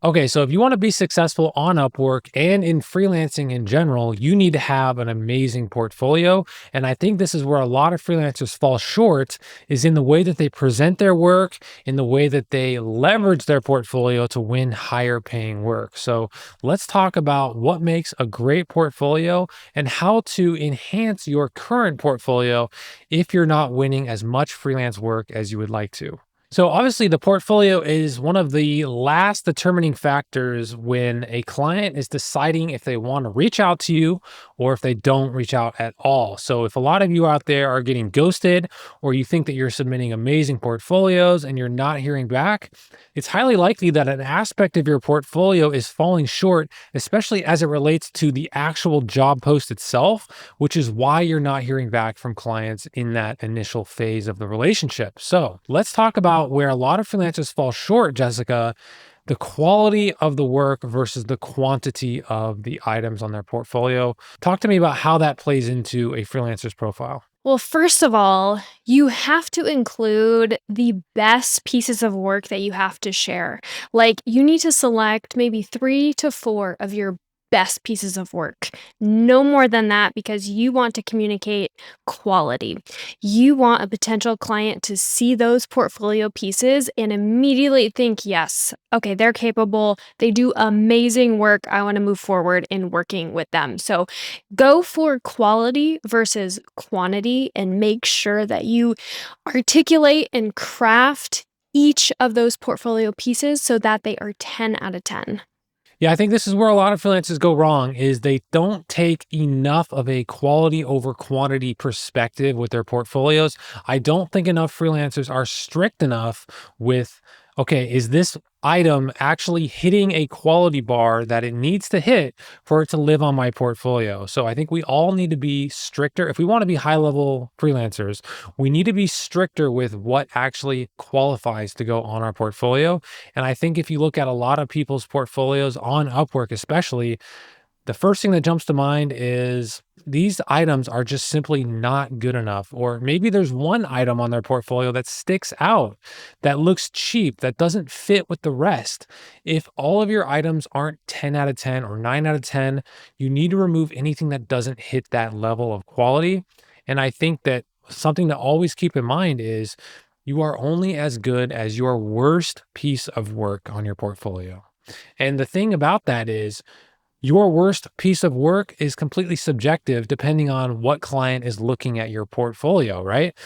Okay, so if you want to be successful on Upwork and in freelancing in general, you need to have an amazing portfolio. And I think this is where a lot of freelancers fall short is in the way that they present their work, in the way that they leverage their portfolio to win higher paying work. So let's talk about what makes a great portfolio and how to enhance your current portfolio if you're not winning as much freelance work as you would like to. So obviously the portfolio is one of the last determining factors when a client is deciding if they want to reach out to you or if they don't reach out at all. So if a lot of you out there are getting ghosted or you think that you're submitting amazing portfolios and you're not hearing back, it's highly likely that an aspect of your portfolio is falling short, especially as it relates to the actual job post itself, which is why you're not hearing back from clients in that initial phase of the relationship. So let's talk about where a lot of freelancers fall short, Jessica, the quality of the work versus the quantity of the items on their portfolio. Talk to me about how that plays into a freelancer's profile. Well, first of all, you have to include the best pieces of work that you have to share. Like, you need to select maybe 3 to 4 of your best pieces of work. No more than that, because you want to communicate quality. You want a potential client to see those portfolio pieces and immediately think, yes, okay, they're capable. They do amazing work. I want to move forward in working with them. So, go for quality versus quantity and make sure that you articulate and craft each of those portfolio pieces so that they are 10 out of 10. Yeah, I think this is where a lot of freelancers go wrong is they don't take enough of a quality over quantity perspective with their portfolios. I don't think enough freelancers are strict enough with, okay, is this item actually hitting a quality bar that it needs to hit for it to live on my portfolio? So I think we all need to be stricter. If we want to be high level freelancers, we need to be stricter with what actually qualifies to go on our portfolio. And I think if you look at a lot of people's portfolios on Upwork, especially, the first thing that jumps to mind is these items are just simply not good enough. Or maybe there's one item on their portfolio that sticks out, that looks cheap, that doesn't fit with the rest. If all of your items aren't 10 out of 10 or 9 out of 10, you need to remove anything that doesn't hit that level of quality. And I think that something to always keep in mind is you are only as good as your worst piece of work on your portfolio. And the thing about that is, your worst piece of work is completely subjective depending on what client is looking at your portfolio, right?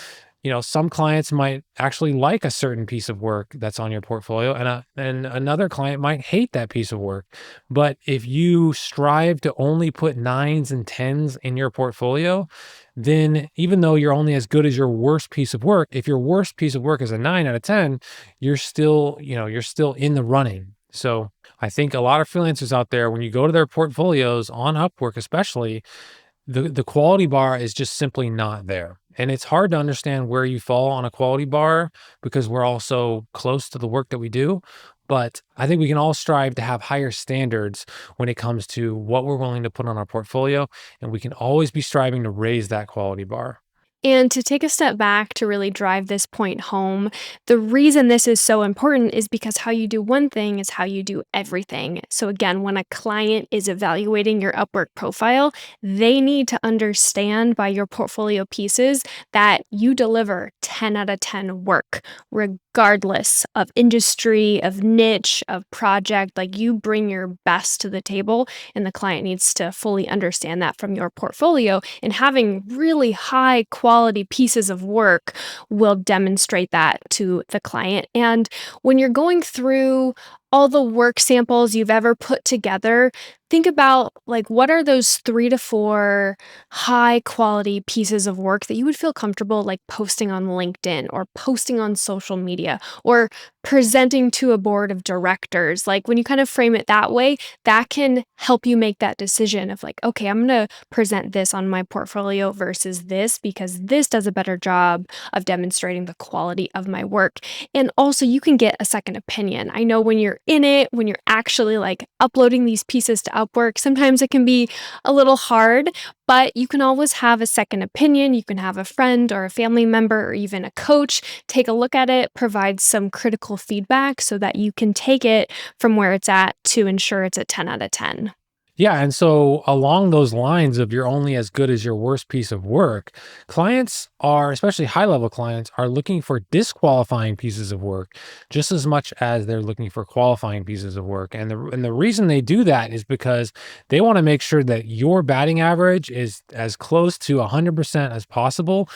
Some clients might actually like a certain piece of work that's on your portfolio, and another client might hate that piece of work. But if you strive to only put nines and tens in your portfolio, then even though you're only as good as your worst piece of work, if your worst piece of work is a 9 out of 10, you're still in the running. So I think a lot of freelancers out there, when you go to their portfolios on Upwork, especially, the quality bar is just simply not there. And it's hard to understand where you fall on a quality bar because we're all so close to the work that we do. But I think we can all strive to have higher standards when it comes to what we're willing to put on our portfolio. And we can always be striving to raise that quality bar. And to take a step back to really drive this point home, the reason this is so important is because how you do one thing is how you do everything. So, again, when a client is evaluating your Upwork profile, they need to understand by your portfolio pieces that you deliver 10 out of 10 work, regardless of industry, of niche, of project. Like, you bring your best to the table, and the client needs to fully understand that from your portfolio. And having really high quality pieces of work will demonstrate that to the client. And when you're going through all the work samples you've ever put together, think about, like, what are those 3 to 4 high quality pieces of work that you would feel comfortable like posting on LinkedIn or posting on social media or presenting to a board of directors. Like, when you kind of frame it that way, that can help you make that decision of like, okay, I'm going to present this on my portfolio versus this because this does a better job of demonstrating the quality of my work. And also, you can get a second opinion. I know when you're in it, when you're actually like uploading these pieces to Upwork, sometimes it can be a little hard, but you can always have a second opinion. You can have a friend or a family member or even a coach take a look at it, provide some critical feedback so that you can take it from where it's at to ensure it's a 10 out of 10. Yeah. And so, along those lines of you're only as good as your worst piece of work, clients are, especially high level clients, are looking for disqualifying pieces of work just as much as they're looking for qualifying pieces of work. And the reason they do that is because they want to make sure that your batting average is as close to 100% as possible.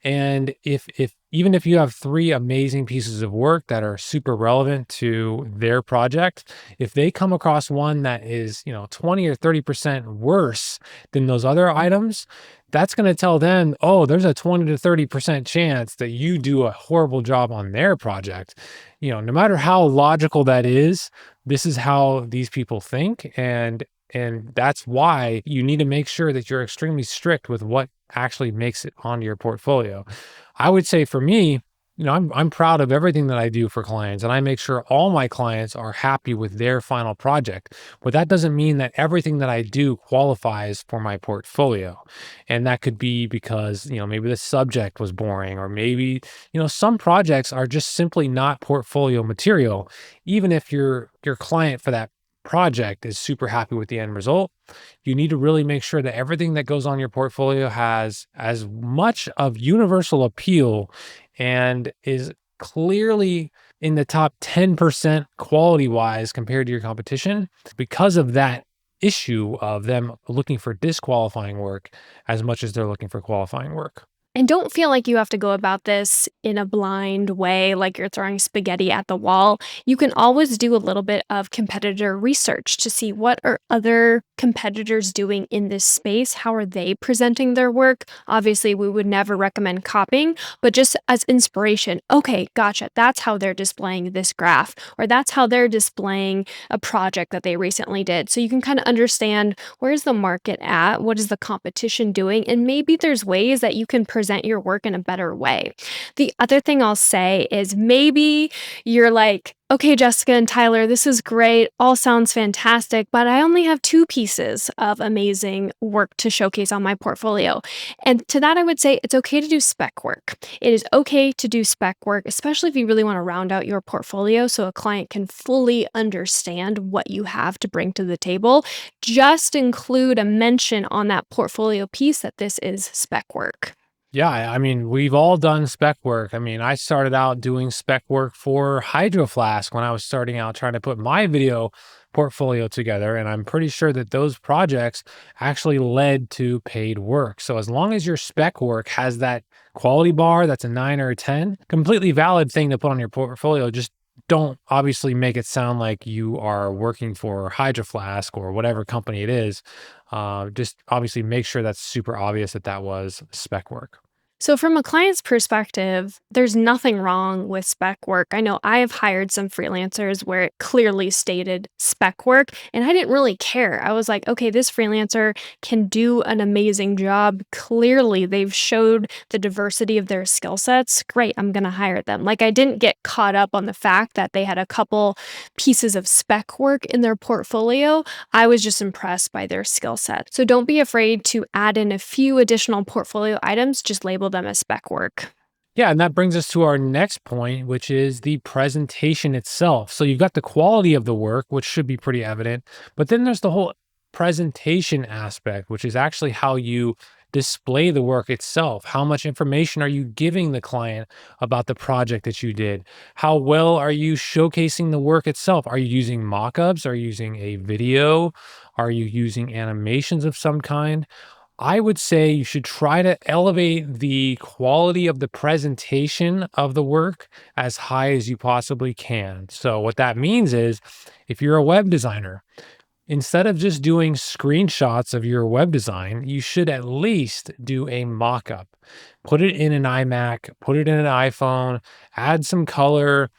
And if even if you have three amazing pieces of work that are super relevant to their project, if they come across one that is, 20 or 30% worse than those other items, that's going to tell them, oh, there's a 20 to 30% chance that you do a horrible job on their project. No matter how logical that is, this is how these people think. And that's why you need to make sure that you're extremely strict with what actually makes it onto your portfolio. I would say for me, I'm proud of everything that I do for clients, and I make sure all my clients are happy with their final project. But that doesn't mean that everything that I do qualifies for my portfolio. And that could be because, maybe the subject was boring, or maybe, some projects are just simply not portfolio material, even if your client for that project is super happy with the end result. You need to really make sure that everything that goes on your portfolio has as much of universal appeal and is clearly in the top 10% quality wise compared to your competition, because of that issue of them looking for disqualifying work as much as they're looking for qualifying work. And don't feel like you have to go about this in a blind way, like you're throwing spaghetti at the wall. You can always do a little bit of competitor research to see what are other competitors doing in this space. How are they presenting their work? Obviously, we would never recommend copying, but just as inspiration. Okay, gotcha. That's how they're displaying this graph, or that's how they're displaying a project that they recently did. So you can kind of understand, where's the market at? What is the competition doing? And maybe there's ways that you can present your work in a better way. The other thing I'll say is, maybe you're like, okay, Jessica and Tyler, this is great. All sounds fantastic, but I only have two pieces of amazing work to showcase on my portfolio. And to that, I would say it's okay to do spec work. It is okay to do spec work, especially if you really want to round out your portfolio so a client can fully understand what you have to bring to the table. Just include a mention on that portfolio piece that this is spec work. Yeah, I mean, we've all done spec work. I mean, I started out doing spec work for Hydro Flask when I was starting out trying to put my video portfolio together. And I'm pretty sure that those projects actually led to paid work. So as long as your spec work has that quality bar, that's a 9 or a 10, completely valid thing to put on your portfolio. Just don't obviously make it sound like you are working for Hydro Flask or whatever company it is. Just obviously make sure that's super obvious that that was spec work. So, from a client's perspective, there's nothing wrong with spec work. I know I have hired some freelancers where it clearly stated spec work, and I didn't really care. I was like, okay, this freelancer can do an amazing job. Clearly, they've showed the diversity of their skill sets. Great, I'm going to hire them. Like, I didn't get caught up on the fact that they had a couple pieces of spec work in their portfolio. I was just impressed by their skill set. So, don't be afraid to add in a few additional portfolio items, just label them as spec work. Yeah, and that brings us to our next point, which is the presentation itself. So you've got the quality of the work, which should be pretty evident, but then there's the whole presentation aspect, which is actually how you display the work itself. How much information are you giving the client about the project that you did? How well are you showcasing the work itself? Are you using mock-ups? Are you using a video? Are you using animations of some kind? I would say you should try to elevate the quality of the presentation of the work as high as you possibly can. So, what that means is, if you're a web designer, instead of just doing screenshots of your web design, you should at least do a mock up. Put it in an iMac, put it in an iPhone, add some color,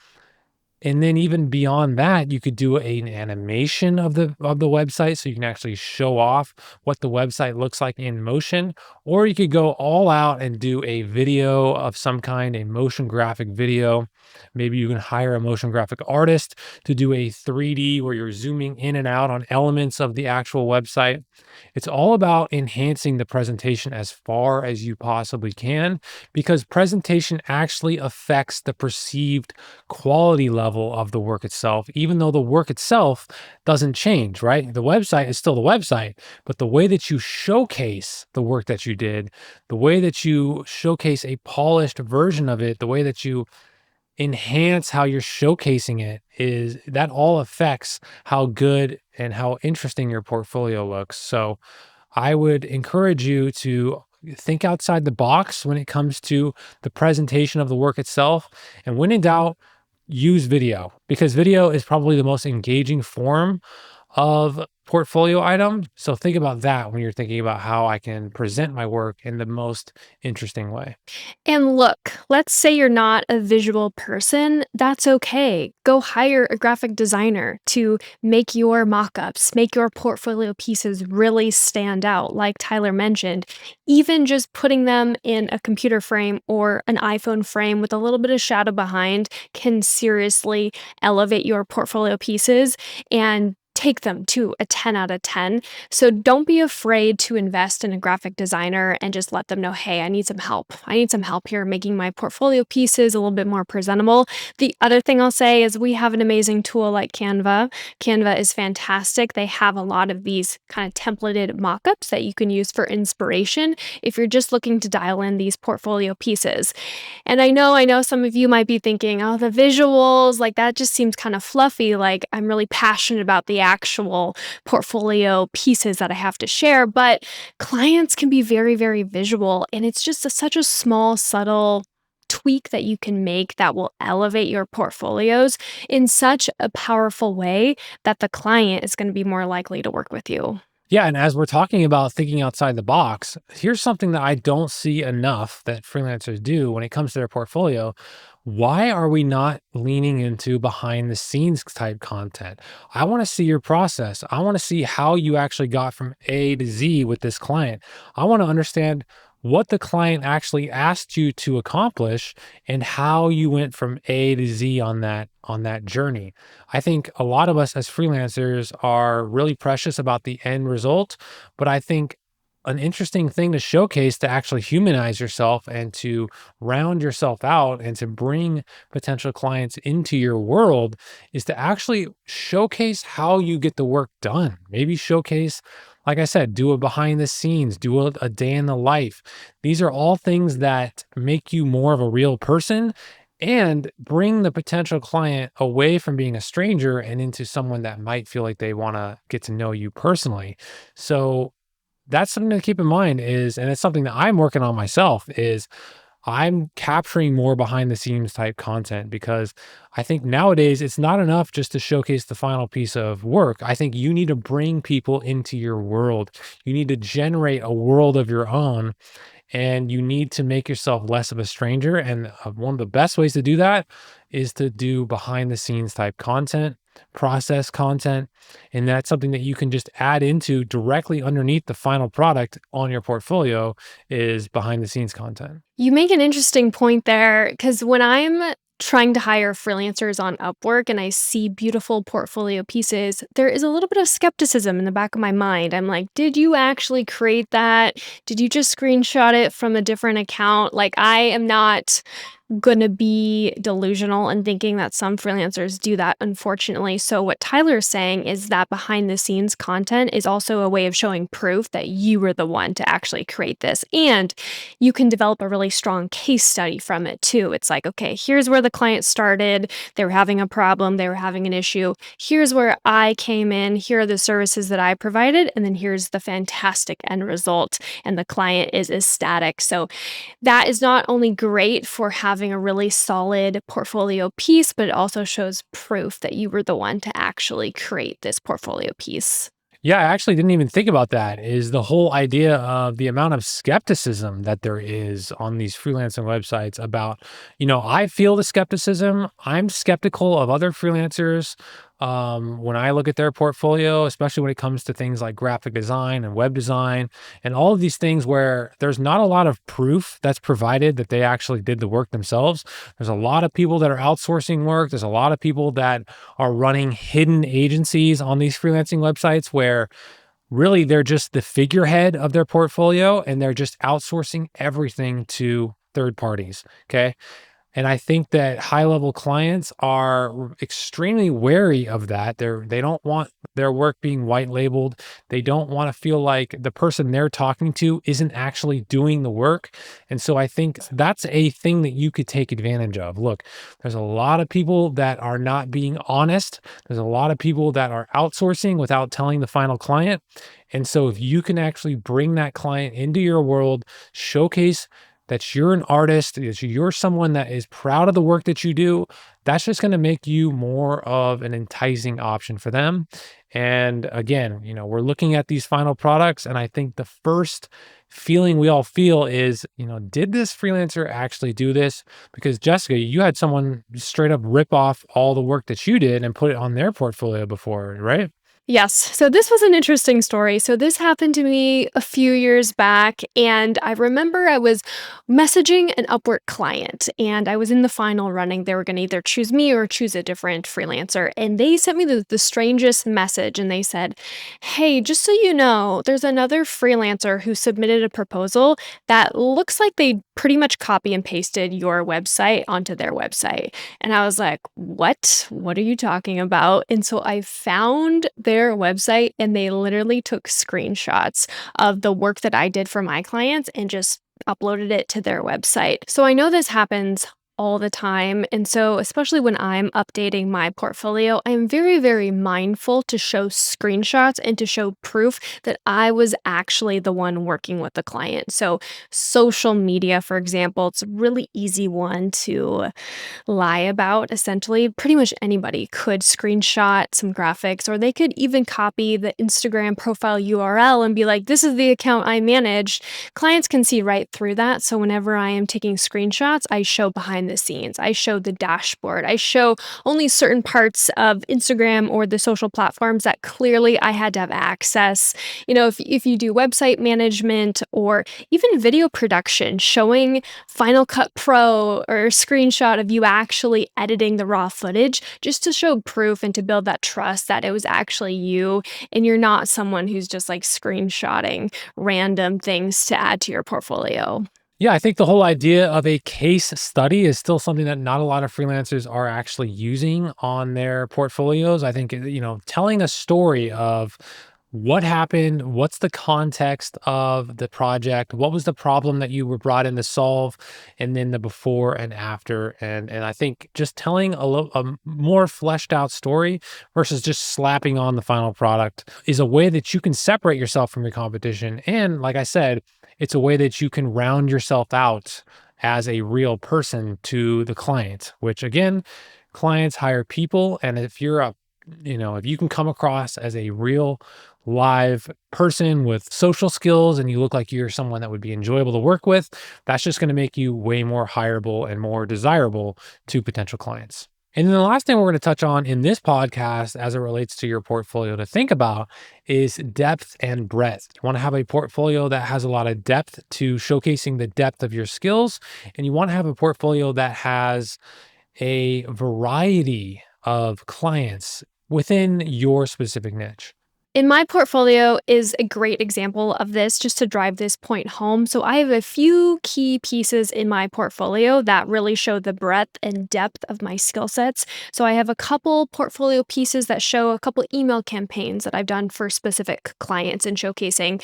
And then even beyond that, you could do an animation of the website so you can actually show off what the website looks like in motion, or you could go all out and do a video of some kind, a motion graphic video. Maybe you can hire a motion graphic artist to do a 3D where you're zooming in and out on elements of the actual website. It's all about enhancing the presentation as far as you possibly can because presentation actually affects the perceived quality level of the work itself, even though the work itself doesn't change, right? The website is still the website, but the way that you showcase the work that you did, the way that you showcase a polished version of it, the way that you enhance how you're showcasing it is that all affects how good and how interesting your portfolio looks. So I would encourage you to think outside the box when it comes to the presentation of the work itself. And when in doubt, use video because video is probably the most engaging form of portfolio item. So think about that when you're thinking about how I can present my work in the most interesting way. And look, let's say you're not a visual person. That's okay. Go hire a graphic designer to make your mockups, make your portfolio pieces really stand out, like Tyler mentioned. Even just putting them in a computer frame or an iPhone frame with a little bit of shadow behind can seriously elevate your portfolio pieces and take them to a 10 out of 10. So don't be afraid to invest in a graphic designer and just let them know, hey, I need some help. I need some help here making my portfolio pieces a little bit more presentable. The other thing I'll say is we have an amazing tool like Canva. Canva is fantastic. They have a lot of these kind of templated mockups that you can use for inspiration if you're just looking to dial in these portfolio pieces. And I know some of you might be thinking, oh, the visuals, like that just seems kind of fluffy. Like I'm really passionate about the actual portfolio pieces that I have to share. But clients can be very, very visual. And it's just such a small, subtle tweak that you can make that will elevate your portfolios in such a powerful way that the client is going to be more likely to work with you. Yeah, and as we're talking about thinking outside the box, here's something that I don't see enough that freelancers do when it comes to their portfolio. Why are we not leaning into behind the scenes type content? I want to see your process. I want to see how you actually got from A to Z with this client. I want to understand what the client actually asked you to accomplish and how you went from A to Z on that journey. I think a lot of us as freelancers are really precious about the end result, but I think an interesting thing to showcase to actually humanize yourself and to round yourself out and to bring potential clients into your world is to actually showcase how you get the work done. Maybe showcase, like I said, do a behind the scenes, do a day in the life. These are all things that make you more of a real person and bring the potential client away from being a stranger and into someone that might feel like they want to get to know you personally. So that's something to keep in mind is, and it's something that I'm working on myself is I'm capturing more behind the scenes type content because I think nowadays it's not enough just to showcase the final piece of work. I think you need to bring people into your world. You need to generate a world of your own and you need to make yourself less of a stranger. And one of the best ways to do that is to do behind the scenes type content, process content. And that's something that you can just add into directly underneath the final product on your portfolio is behind the scenes content. You make an interesting point there because when I'm trying to hire freelancers on Upwork and I see beautiful portfolio pieces, there is a little bit of skepticism in the back of my mind. I'm like, did you actually create that? Did you just screenshot it from a different account? Like, I am not gonna be delusional and thinking that some freelancers do that, unfortunately. So what Tyler's saying is that behind the scenes content is also a way of showing proof that you were the one to actually create this. And you can develop a really strong case study from it too. It's like, okay, here's where the client started. They were having a problem. They were having an issue. Here's where I came in. Here are the services that I provided. And then here's the fantastic end result. And the client is ecstatic. So that is not only great for having a really solid portfolio piece, but it also shows proof that you were the one to actually create this portfolio piece. Yeah, I actually didn't even think about that. Is the whole idea of the amount of skepticism that there is on these freelancing websites about, I feel the skepticism. I'm skeptical of other freelancers when I look at their portfolio, especially when it comes to things like graphic design and web design and all of these things where there's not a lot of proof that's provided that they actually did the work themselves. There's a lot of people that are outsourcing work. There's a lot of people that are running hidden agencies on these freelancing websites where really they're just the figurehead of their portfolio and they're just outsourcing everything to third parties. Okay. And I think that high level clients are extremely wary of that. They don't want their work being white labeled. They don't want to feel like the person they're talking to isn't actually doing the work. And so I think that's a thing that you could take advantage of. Look, there's a lot of people that are not being honest. There's a lot of people that are outsourcing without telling the final client. And so if you can actually bring that client into your world, showcase that you're an artist, that you're someone that is proud of the work that you do, that's just going to make you more of an enticing option for them. And again, we're looking at these final products, and I think the first feeling we all feel is, did this freelancer actually do this? Because Jessica, you had someone straight up rip off all the work that you did and put it on their portfolio before, right? Yes. So this was an interesting story. So this happened to me a few years back, and I remember I was messaging an Upwork client, and I was in the final running. They were going to either choose me or choose a different freelancer, and they sent me the strangest message, and they said, "Hey, just so you know, there's another freelancer who submitted a proposal that looks like they pretty much copy and pasted your website onto their website." And I was like, "What? What are you talking about?" And so I found their website, and they literally took screenshots of the work that I did for my clients and just uploaded it to their website. So I know this happens all the time. And so, especially when I'm updating my portfolio, I'm very, very mindful to show screenshots and to show proof that I was actually the one working with the client. So, social media, for example, it's a really easy one to lie about. Essentially, pretty much anybody could screenshot some graphics, or they could even copy the Instagram profile URL and be like, "This is the account I managed." Clients can see right through that. So whenever I am taking screenshots, I show behind the scenes. I show the dashboard. I show only certain parts of Instagram or the social platforms that clearly I had to have access. If you do website management or even video production, showing Final Cut Pro or a screenshot of you actually editing the raw footage just to show proof and to build that trust that it was actually you and you're not someone who's just like screenshotting random things to add to your portfolio. Yeah, I think the whole idea of a case study is still something that not a lot of freelancers are actually using on their portfolios. I think, telling a story of what happened, what's the context of the project, what was the problem that you were brought in to solve, and then the before and after. And I think just telling a more fleshed out story versus just slapping on the final product is a way that you can separate yourself from your competition. And like I said, it's a way that you can round yourself out as a real person to the client, which again, clients hire people. And if you can come across as a real live person with social skills and you look like you're someone that would be enjoyable to work with, that's just going to make you way more hireable and more desirable to potential clients. And then the last thing we're going to touch on in this podcast as it relates to your portfolio to think about is depth and breadth. You want to have a portfolio that has a lot of depth to showcasing the depth of your skills, and you want to have a portfolio that has a variety of clients within your specific niche. In my portfolio is a great example of this just to drive this point home. So I have a few key pieces in my portfolio that really show the breadth and depth of my skill sets. So I have a couple portfolio pieces that show a couple email campaigns that I've done for specific clients and showcasing,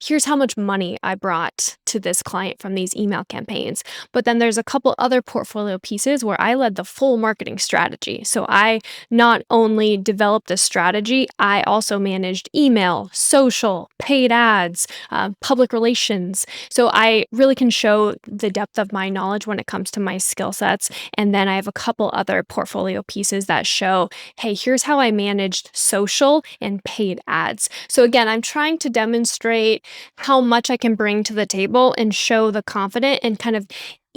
here's how much money I brought to this client from these email campaigns. But then there's a couple other portfolio pieces where I led the full marketing strategy. So I not only developed the strategy, I also managed email, social, paid ads, public relations. So I really can show the depth of my knowledge when it comes to my skill sets. And then I have a couple other portfolio pieces that show, hey, here's how I managed social and paid ads. So again, I'm trying to demonstrate how much I can bring to the table and show the confident and kind of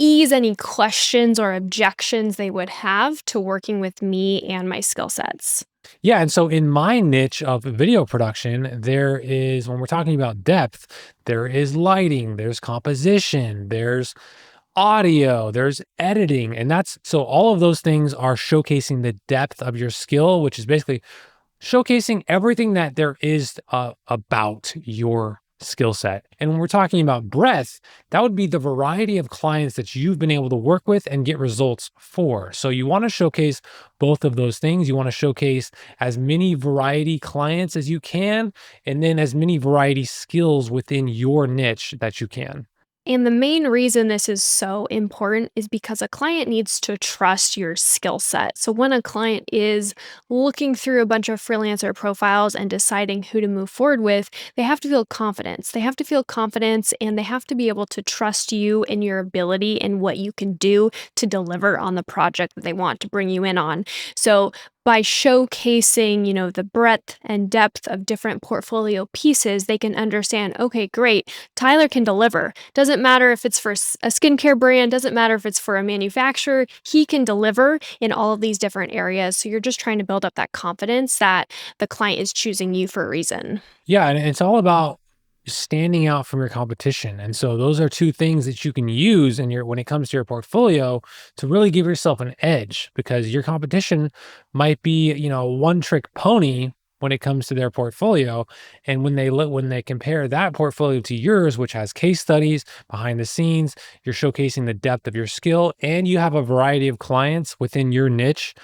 ease any questions or objections they would have to working with me and my skill sets. Yeah, and so in my niche of video production, there is, when we're talking about depth, there is lighting, there's composition, there's audio, there's editing, and that's so all of those things are showcasing the depth of your skill, which is basically showcasing everything that there is about your skill set. And when we're talking about breadth, that would be the variety of clients that you've been able to work with and get results for. So you want to showcase both of those things. You want to showcase as many variety clients as you can, and then as many variety skills within your niche that you can. And the main reason this is so important is because a client needs to trust your skill set. So when a client is looking through a bunch of freelancer profiles and deciding who to move forward with, they have to feel confidence. They have to feel confidence and they have to be able to trust you and your ability and what you can do to deliver on the project that they want to bring you in on. So by showcasing, the breadth and depth of different portfolio pieces, they can understand, okay, great, Tyler can deliver. Doesn't matter if it's for a skincare brand, doesn't matter if it's for a manufacturer, he can deliver in all of these different areas. So you're just trying to build up that confidence that the client is choosing you for a reason. Yeah, and it's all about standing out from your competition. And so those are two things that you can use in your when it comes to your portfolio to really give yourself an edge because your competition might be, one trick pony when it comes to their portfolio. And when they compare that portfolio to yours, which has case studies behind the scenes, you're showcasing the depth of your skill and you have a variety of clients within your niche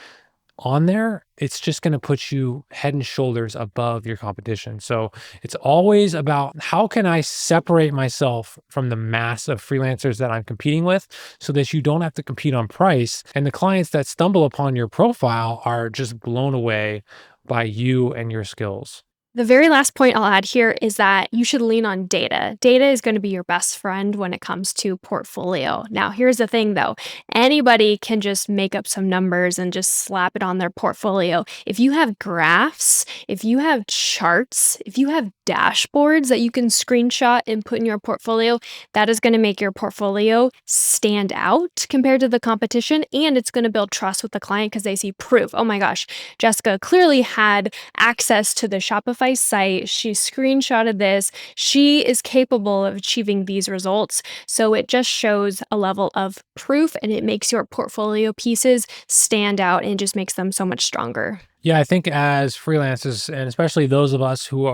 on there, it's just going to put you head and shoulders above your competition. So it's always about how can I separate myself from the mass of freelancers that I'm competing with so that you don't have to compete on price. And the clients that stumble upon your profile are just blown away by you and your skills. The very last point I'll add here is that you should lean on data. Data is going to be your best friend when it comes to portfolio. Now, here's the thing though, anybody can just make up some numbers and just slap it on their portfolio. If you have graphs, if you have charts, if you have dashboards that you can screenshot and put in your portfolio, that is going to make your portfolio stand out compared to the competition. And it's going to build trust with the client because they see proof. Oh my gosh, Jessica clearly had access to the Shopify site. She screenshotted this. She is capable of achieving these results. So it just shows a level of proof and it makes your portfolio pieces stand out and just makes them so much stronger. Yeah, I think as freelancers, and especially those of us who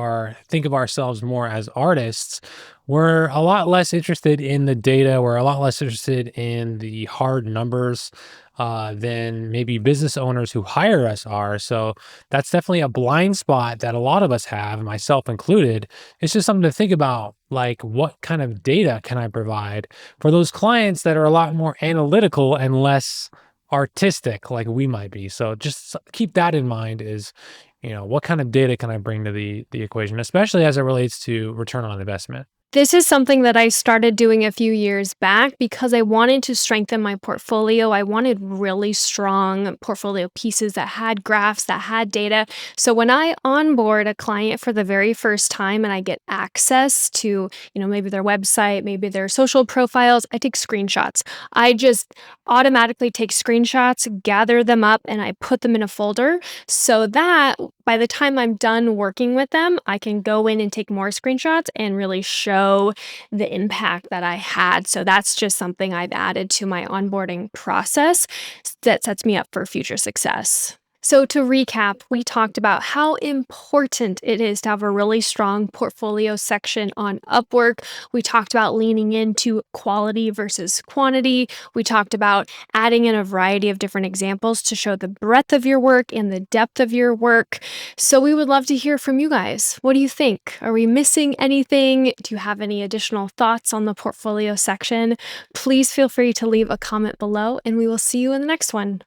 think of ourselves more as artists, we're a lot less interested in the data. We're a lot less interested in the hard numbers than maybe business owners who hire us are. So that's definitely a blind spot that a lot of us have, myself included. It's just something to think about, like what kind of data can I provide for those clients that are a lot more analytical and less artistic like we might be. So just keep that in mind is, what kind of data can I bring to the equation, especially as it relates to return on investment. This is something that I started doing a few years back because I wanted to strengthen my portfolio. I wanted really strong portfolio pieces that had graphs, that had data. So when I onboard a client for the very first time and I get access to, maybe their website, maybe their social profiles, I take screenshots. I just automatically take screenshots, gather them up, and I put them in a folder so that by the time I'm done working with them, I can go in and take more screenshots and really show the impact that I had. So that's just something I've added to my onboarding process that sets me up for future success. So to recap, we talked about how important it is to have a really strong portfolio section on Upwork. We talked about leaning into quality versus quantity. We talked about adding in a variety of different examples to show the breadth of your work and the depth of your work. So we would love to hear from you guys. What do you think? Are we missing anything? Do you have any additional thoughts on the portfolio section? Please feel free to leave a comment below and we will see you in the next one.